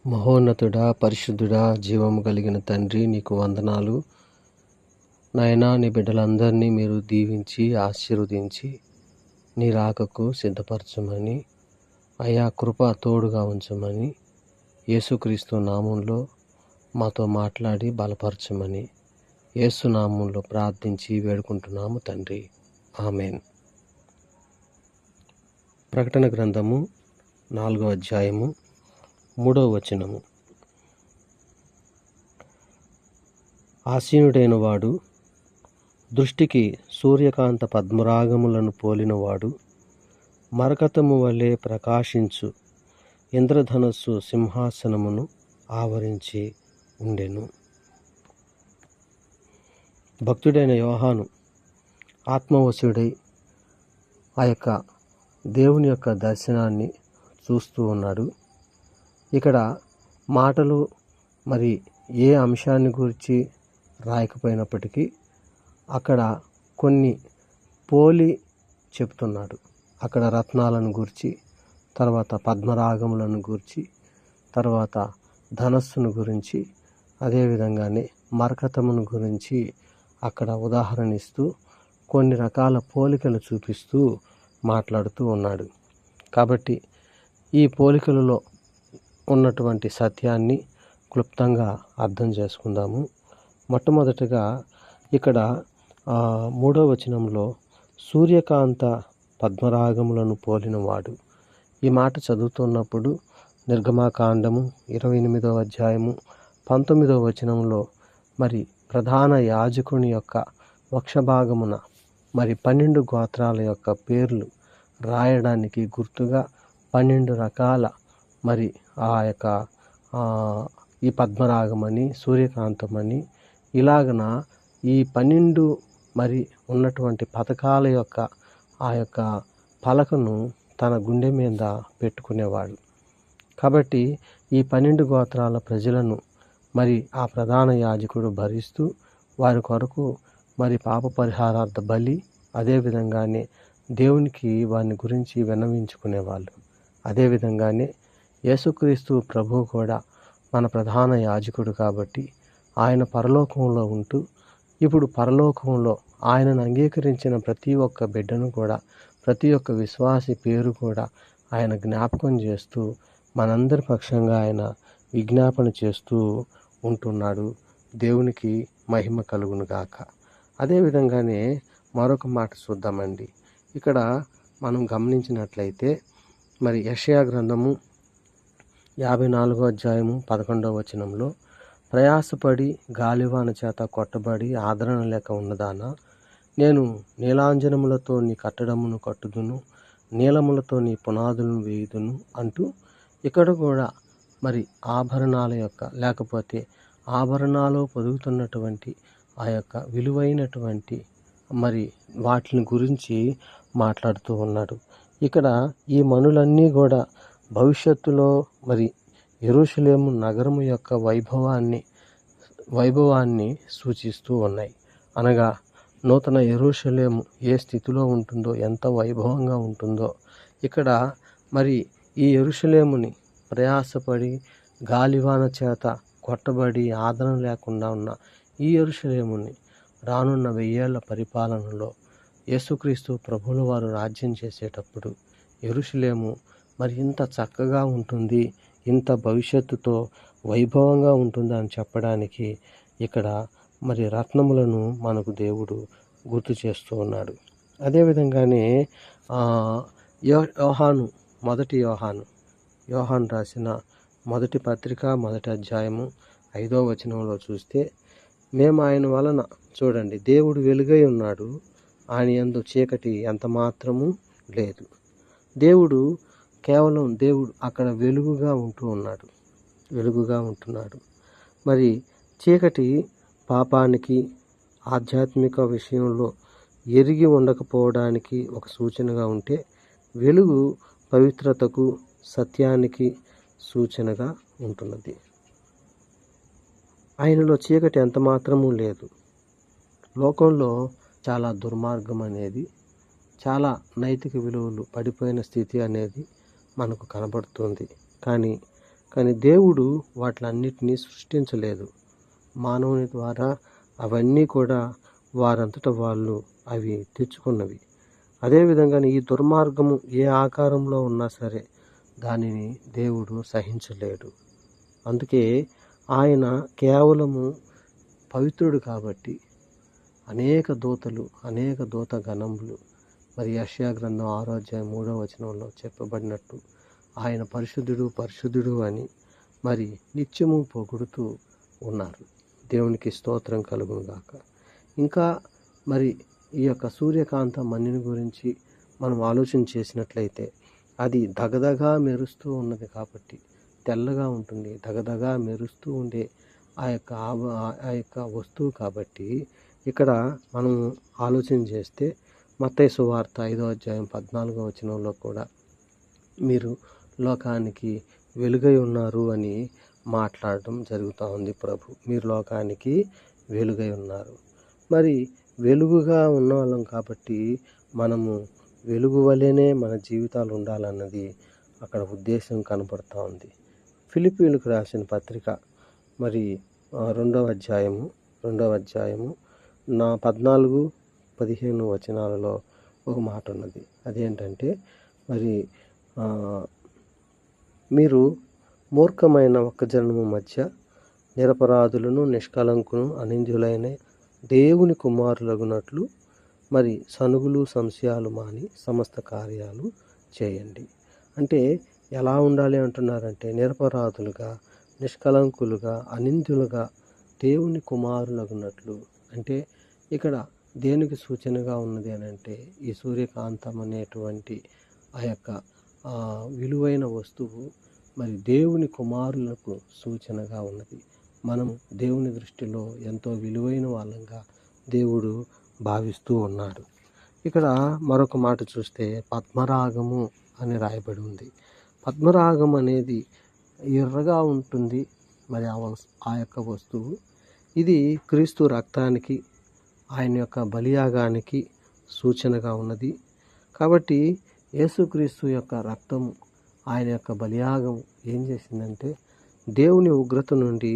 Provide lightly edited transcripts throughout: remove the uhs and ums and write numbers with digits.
మహోన్నతుడా, పరిశుద్ధుడా, జీవము కలిగిన తండ్రి, నీకు వందనాలు. నాయనా, నీ బిడ్డలందరినీ మీరు దీవించి ఆశీర్వదించి నీ రాకకు సిద్ధపరచమని, అయా కృప తోడుగా ఉంచమని యేసుక్రీస్తు నామంలో మాతో మాట్లాడి బలపరచమని యేసు నామంలో ప్రార్థించి వేడుకుంటున్నాము తండ్రి. ఆమేన్. ప్రకటన గ్రంథము 4వ అధ్యాయము 3వ వచనము. ఆసీనుడైన వాడు, దృష్టికి సూర్యకాంత పద్మరాగములను పోలినవాడు, మరకతము వలె ప్రకాశించు ఇంద్రధనస్సు సింహాసనమును ఆవరించి ఉండెను. భక్తుడైన యోహాను ఆత్మవశుడై ఆ యొక్క దేవుని యొక్క దర్శనాన్ని చూస్తూ ఉన్నాడు. ఇక్కడ మాటలు మరి ఏ అంశాన్ని గురించి రాయకపోయినప్పటికీ అక్కడ కొన్ని పోలి చెప్తున్నాడు. అక్కడ రత్నాలను గురించి, తర్వాత పద్మరాగములను గురించి, తర్వాత ధనస్సును గురించి, అదేవిధంగానే మరకతమును గురించి అక్కడ ఉదాహరణ ఇస్తూ కొన్ని రకాల పోలికలు చూపిస్తూ మాట్లాడుతూ ఉన్నాడు. కాబట్టి ఈ పోలికలలో ఉన్నటువంటి సత్యాన్ని క్లుప్తంగా అర్థం చేసుకుందాము. మొట్టమొదటిగా ఇక్కడ 3వ వచనంలో సూర్యకాంత పద్మరాగములను పోలినవాడు, ఈ మాట చదువుతున్నప్పుడు నిర్గమాకాండము 28వ అధ్యాయము 19వ వచనంలో మరి ప్రధాన యాజకుని యొక్క వక్షభాగమున మరి 12 గోత్రాల యొక్క పేర్లు రాయడానికి గుర్తుగా 12 రకాల మరి ఆ యొక్క ఈ పద్మరాగమని, సూర్యకాంతమని, ఇలాగన ఈ 12 మరి ఉన్నటువంటి పథకాల యొక్క ఆ యొక్క పలకను తన గుండె మీద పెట్టుకునేవాడు. కాబట్టి ఈ 12 గోత్రాల ప్రజలను మరి ఆ ప్రధాన యాజకుడు భరిస్తూ వారి కొరకు మరి పాప పరిహారార్థ బలి, అదేవిధంగానే దేవునికి వారిని గురించి విన్నవించుకునేవాళ్ళు. అదేవిధంగానే యేసుక్రీస్తు ప్రభువు కూడా మన ప్రధాన యాజకుడు కాబట్టి ఆయన పరలోకంలో ఉంటూ ఇప్పుడు పరలోకంలో ఆయనను అంగీకరించిన ప్రతి ఒక్క బిడ్డను కూడా, ప్రతి ఒక్క విశ్వాసి పేరు కూడా ఆయన జ్ఞాపకం చేస్తూ మనందరి పక్షంగా ఆయన విజ్ఞాపన చేస్తూ ఉంటున్నాడు. దేవునికి మహిమ కలుగును గాక. అదేవిధంగానే మరొక మాట చూద్దామండి. ఇక్కడ మనం గమనించినట్లయితే మరి యెషయా గ్రంథము 54వ అధ్యాయము 11వ వచనంలో, ప్రయాసపడి గాలివాన చేత కొట్టబడి ఆదరణ లేక ఉన్నదానా, నేను నీలాంజనములతో నీ కట్టడమును కట్టుదును, నీలములతో నీ పునాదులను వేయుదును అంటూ ఇక్కడ కూడా మరి ఆభరణాల యొక్క, లేకపోతే ఆభరణాలు పొదుగుతున్నటువంటి ఆ యొక్క విలువైనటువంటి మరి వాటిని గురించి మాట్లాడుతూ ఉన్నాడు. ఇక్కడ ఈ మణులన్నీ కూడా భవిష్యత్తులో మరి యెరూషలేము నగరము యొక్క వైభవాన్ని సూచిస్తూ ఉన్నాయి. అనగా నూతన యెరూషలేము ఏ స్థితిలో ఉంటుందో, ఎంత వైభవంగా ఉంటుందో, ఇక్కడ మరి ఈ యెరూషలేముని ప్రయాసపడి గాలివాన చేత కొట్టబడి ఆదరణ లేకుండా ఉన్న ఈ యెరూషలేముని రానున్న 1000 ఏళ్ల పరిపాలనలో యేసుక్రీస్తు ప్రభువుల వారు రాజ్యం చేసేటప్పుడు యెరూషలేము మరి ఇంత చక్కగా ఉంటుంది, ఇంత భవిష్యత్తుతో వైభవంగా ఉంటుంది అని చెప్పడానికి ఇక్కడ మరి రత్నములను మనకు దేవుడు గుర్తు చేస్తూ ఉన్నాడు. అదేవిధంగానే యోహాను రాసిన మొదటి పత్రిక 1వ అధ్యాయము 5వ వచనంలో చూస్తే, మేము ఆయన వలన, చూడండి, దేవుడు వెలుగై ఉన్నాడు, ఆయన యందు చీకటి ఎంత మాత్రము లేదు. దేవుడు అక్కడ వెలుగుగా ఉంటున్నాడు. మరి చీకటి పాపానికి, ఆధ్యాత్మిక విషయంలో ఎరిగి ఉండకపోవడానికి ఒక సూచనగా ఉంటే, వెలుగు పవిత్రతకు, సత్యానికి సూచనగా ఉంటున్నది. ఆయనలో చీకటి ఎంత మాత్రము లేదు. లోకంలో చాలా దుర్మార్గం అనేది, చాలా నైతిక విలువలు పడిపోయిన స్థితి అనేది మనకు కనబడుతుంది. కానీ కానీ దేవుడు వాటిలన్నిటినీ సృష్టించలేదు. మానవుని ద్వారా అవన్నీ కూడా వారంతట వాళ్ళు అవి తెచ్చుకున్నవి. అదేవిధంగా ఈ దుర్మార్గము ఏ ఆకారంలో ఉన్నా సరే దానిని దేవుడు సహించలేడు. అందుకే ఆయన కేవలము పవిత్రుడు కాబట్టి అనేక దూతలు, అనేక దూత గణములు, మరి యెషయా గ్రంథం 6వ అధ్యాయం 3వ వచనంలో చెప్పబడినట్టు ఆయన పరిశుద్ధుడు పరిశుద్ధుడు అని మరి నిత్యము పొగుడుతూ ఉన్నారు. దేవునికి స్తోత్రం కలుగును గాక. ఇంకా మరి ఈ యొక్క సూర్యకాంత మణిని గురించి మనం ఆలోచన చేసినట్లయితే అది దగదగా మెరుస్తూ ఉన్నది కాబట్టి తెల్లగా ఉంటుంది. దగదగా మెరుస్తూ ఉండే ఆ యొక్క వస్తువు కాబట్టి ఇక్కడ మనం ఆలోచన చేస్తే మత్తయి సువార్త 5వ అధ్యాయం 14వ వచనంలో కూడా మీరు లోకానికి వెలుగై ఉన్నారు అని మాట్లాడడం జరుగుతూ ఉంది ప్రభు. మీరు లోకానికి వెలుగై ఉన్నారు. మరి వెలుగుగా ఉన్నవాళ్ళం కాబట్టి మనము వెలుగు వలెనే మన జీవితాలు ఉండాలన్నది అక్కడ ఉద్దేశం కనపడుతూ ఉంది. ఫిలిప్పీయులకు రాసిన పత్రిక మరి 2వ అధ్యాయము 14-15 వచనాలలో ఒక మాట ఉన్నది. అదేంటంటే మరి మీరు మూర్ఖమైన ఒక్క జనము మధ్య నిరపరాధులను, నిష్కలంకును, అనింద్యులైన దేవుని కుమారులగునట్లు మరి సనుగులు సంశయాలు మాని సమస్త కార్యాలు చేయండి. అంటే ఎలా ఉండాలి అంటున్నారంటే నిరపరాధులుగా, నిష్కలంకులుగా, అనింద్యులుగా దేవుని కుమారులగునట్లు. అంటే ఇక్కడ దేనికి సూచనగా ఉన్నది అని అంటే ఈ సూర్యకాంతం అనేటువంటి ఆ యొక్క విలువైన వస్తువు మరి దేవుని కుమారులకు సూచనగా ఉన్నది. మనం దేవుని దృష్టిలో ఎంతో విలువైన వాళ్ళంగా దేవుడు భావిస్తూ ఉన్నాడు. ఇక్కడ మరొక మాట చూస్తే పద్మరాగము అని రాయబడి ఉంది. పద్మరాగం అనేది ఎర్రగా ఉంటుంది. మరి ఆ యొక్క వస్తువు ఇది క్రీస్తు రక్తానికి, ఆయన యొక్క బలియాగానికి సూచనగా ఉన్నది. కాబట్టి యేసుక్రీస్తు యొక్క రక్తము, ఆయన యొక్క బలియాగం ఏం చేసిందంటే దేవుని ఉగ్రత నుండి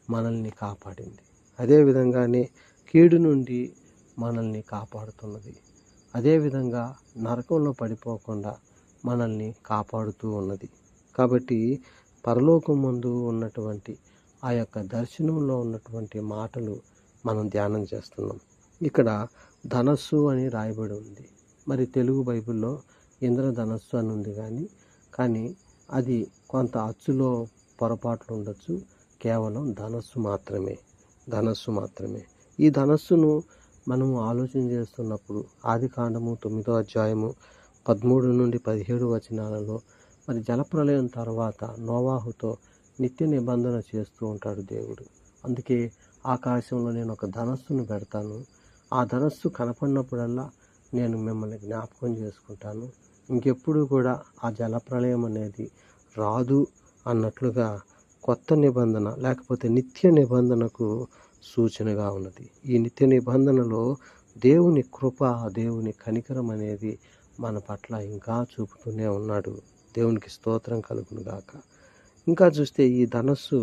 మనల్ని కాపాడింది. అదేవిధంగానే కీడు నుండి మనల్ని కాపాడుతున్నది. అదేవిధంగా నరకంలో పడిపోకుండా మనల్ని కాపాడుతూ ఉన్నది. కాబట్టి పరలోకం ముందు ఉన్నటువంటి ఆ యొక్క దర్శనంలో ఉన్నటువంటి మాటలు మనం ధ్యానం చేస్తున్నాం. ఇక్కడ ధనస్సు అని రాయబడి ఉంది. మరి తెలుగు బైబిల్లో ఇంద్రధనస్సు అని ఉంది కానీ అది కొంత అచ్చులో పొరపాట్లు ఉండొచ్చు. కేవలం ధనస్సు మాత్రమే. ఈ ధనస్సును మనము ఆలోచన చేస్తున్నప్పుడు ఆదికాండము 9వ అధ్యాయము 13-17 వచనాలలో మరి జలప్రలయం తర్వాత నోవాహుతో నిత్య నిబంధన చేస్తూ ఉంటాడు దేవుడు. అందుకే ఆకాశంలో నేను ఒక ధనస్సును పెడతాను, ఆ ధనస్సు కనపడినప్పుడల్లా నేను మిమ్మల్ని జ్ఞాపకం చేసుకుంటాను, ఇంకెప్పుడు కూడా ఆ జలప్రలయం అనేది రాదు అన్నట్లుగా కొత్త నిబంధన లేకపోతే నిత్య నిబంధనకు సూచనగా ఉన్నది. ఈ నిత్య నిబంధనలో దేవుని కృప, దేవుని కనికరం అనేది మన పట్ల ఇంకా చూపుతూనే ఉన్నాడు. దేవునికి స్తోత్రం కలుగును గాక. ఇంకా చూస్తే ఈ ధనస్సు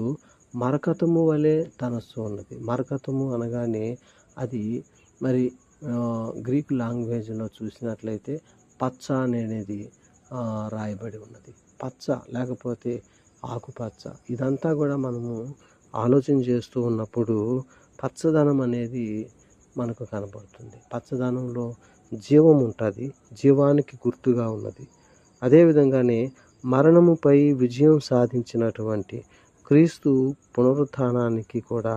మరకతము వలె ధనస్సు ఉన్నది. మరకతము అనగానే అది మరి గ్రీక్ లాంగ్వేజ్లో చూసినట్లయితే పచ్చ అనేది రాయబడి ఉన్నది. పచ్చ లేకపోతే ఆకుపచ్చ, ఇదంతా కూడా మనము ఆలోచన చేస్తూ ఉన్నప్పుడు పచ్చదనం అనేది మనకు కనబడుతుంది. పచ్చదనంలో జీవం ఉంటుంది, జీవానికి గుర్తుగా ఉన్నది. అదేవిధంగానే మరణముపై విజయం సాధించినటువంటి క్రీస్తు పునరుత్థానానికి కూడా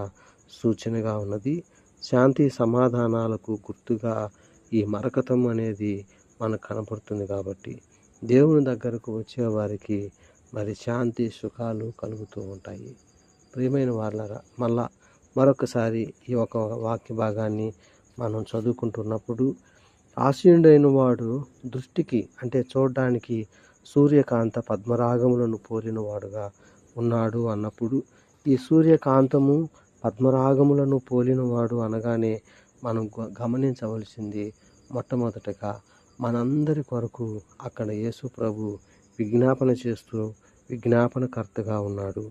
సూచనగా ఉన్నది. శాంతి సమాధానాలకు గుర్తుగా ఈ మరకతం అనేది మనకు కనపడుతుంది. కాబట్టి దేవుని దగ్గరకు వచ్చే వారికి మరి శాంతి సుఖాలు కలుగుతూ ఉంటాయి. ప్రియమైన వారలారా, మరొకసారి ఈ ఒక వాక్య భాగాన్ని మనం చదువుకుంటున్నప్పుడు ఆశీనుడైన వాడు దృష్టికి అంటే చూడడానికి సూర్యకాంత పద్మరాగములను పోలిన వాడుగా ఉన్నాడు అన్నప్పుడు ఈ సూర్యకాంతము పద్మరాగములను పోలినవాడు అనగానే మనం గమనించవలసింది మొట్టమొదటగా మనందరి కొరకు అక్కడ యేసు ప్రభు విజ్ఞాపన చేస్తూ విజ్ఞాపనకర్తగా ఉన్నాడు.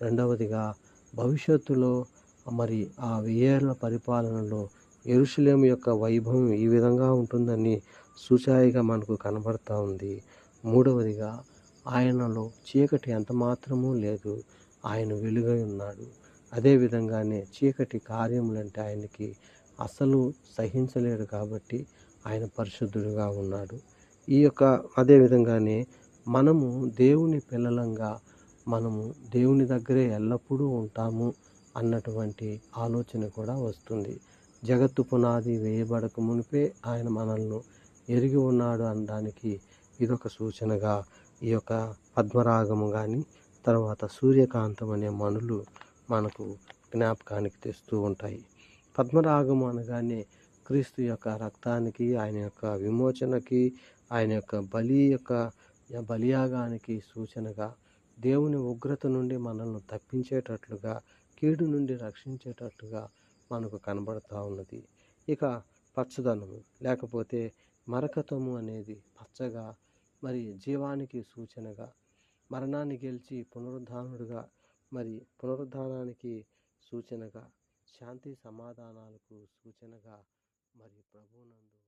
రెండవదిగా భవిష్యత్తులో మరి ఆ 1000 ఏళ్ల పరిపాలనలో యెరూషలేము యొక్క వైభవం ఈ విధంగా ఉంటుందని సూచాయిగా మనకు కనబడతా ఉంది. మూడవదిగా ఆయనలో చీకటి ఎంత మాత్రమూ లేదు. ఆయన వెలుగై ఉన్నాడు. అదే విధంగానే చీకటి కార్యములంటే ఆయనకి అసలు సహించలేడు కాబట్టి ఆయన పరిశుద్ధుడుగా ఉన్నాడు. ఈ యొక్క అదే విధంగానే మనము దేవుని పిల్లలంగా మనము దేవుని దగ్గరే ఎల్లప్పుడూ ఉంటాము అన్నటువంటి ఆలోచన కూడా వస్తుంది. జగత్తు పునాది వేయబడక మునిపే ఆయన మనల్ని ఎరిగి ఉన్నాడు అనడానికి ఇదొక సూచనగా ఈ యొక్క పద్మరాగము కానీ తర్వాత సూర్యకాంతం అనే మణులు మనకు జ్ఞాపకానికి తెస్తూ ఉంటాయి. పద్మరాగము అనగానే క్రీస్తు యొక్క రక్తానికి, ఆయన యొక్క విమోచనకి, ఆయన యొక్క బలియాగానికి సూచనగా, దేవుని ఉగ్రత నుండి మనల్ని తప్పించేటట్లుగా, కీడు నుండి రక్షించేటట్లుగా మనకు కనబడతా ఉన్నది. ఇక పచ్చదనము లేకపోతే మరకతము అనేది పచ్చగా మరి జీవానికి సూచనగా, మరణాన్ని గెలిచి పునరుద్ధానుడుగా మరి పునరుద్ధానానికి సూచనగా, శాంతి సమాధానాలకు సూచనగా మరి ప్రభువునందు